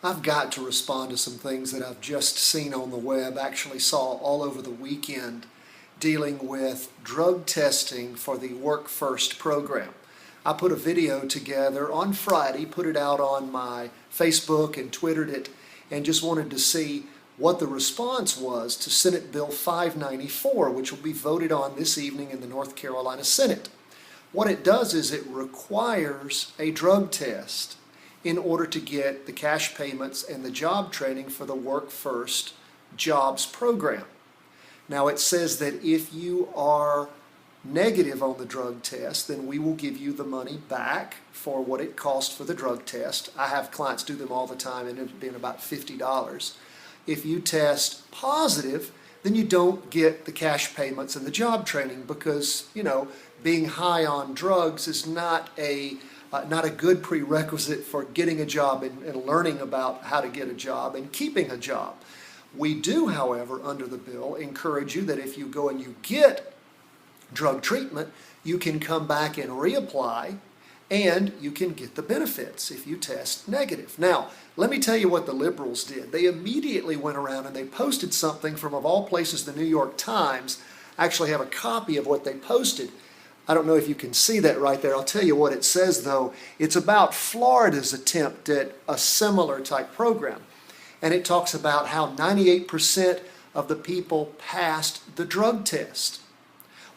I've got to respond to some things that I've just seen on the web, actually saw all over the weekend, dealing with drug testing for the Work First program. I put a video together on Friday, put it out on my Facebook and Twittered it, and just wanted to see what the response was to Senate Bill 594, which will be voted on this evening in the North Carolina Senate. What it does is it requires a drug test in order to get the cash payments and the job training for the Work First Jobs program. Now it says that if you are negative on the drug test, then we will give you the money back for what it cost for the drug test. I have clients do them all the time and it's been about $50. If you test positive, then you don't get the cash payments and the job training because, being high on drugs is not a good prerequisite for getting a job and learning about how to get a job and keeping a job. We do, however, under the bill, encourage you that if you go and you get drug treatment, you can come back and reapply and you can get the benefits if you test negative. Now, let me tell you what the liberals did. They immediately went around and they posted something from, of all places, the New York Times. I actually have a copy of what they posted. I don't know if you can see that right there. I'll tell you what it says, though. It's about Florida's attempt at a similar type program. And it talks about how 98% of the people passed the drug test.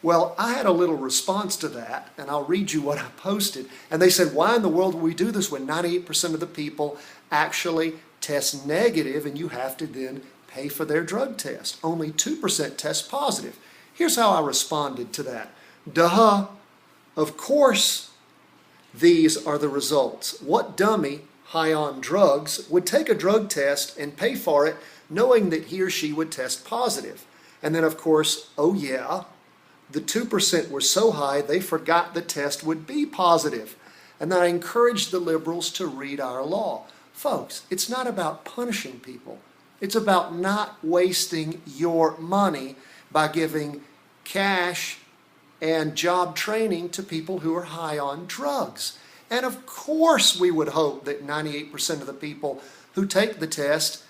Well, I had a little response to that, and I'll read you what I posted. And they said, why in the world would we do this when 98% of the people actually test negative and you have to then pay for their drug test? Only 2% test positive. Here's how I responded to that. Duh, of course these are the results. What dummy high on drugs would take a drug test and pay for it knowing that he or she would test positive? And then of course, oh yeah, the 2% were so high they forgot the test would be positive. And then I encouraged the liberals to read our law. Folks, it's not about punishing people. It's about not wasting your money by giving cash and job training to people who are high on drugs. And of course we would hope that 98% of the people who take the test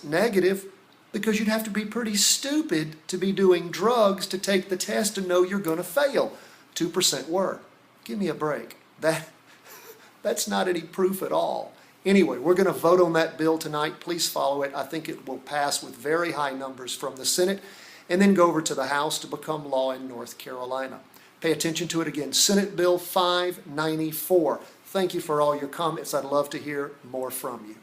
negative, because you'd have to be pretty stupid to be doing drugs to take the test and know you're going to fail. 2% were. Give me a break. That's not any proof at all. Anyway, we're going to vote on that bill tonight. Please follow it. I think it will pass with very high numbers from the Senate and then go over to the House to become law in North Carolina. Pay attention to it again. Senate Bill 594. Thank you for all your comments. I'd love to hear more from you.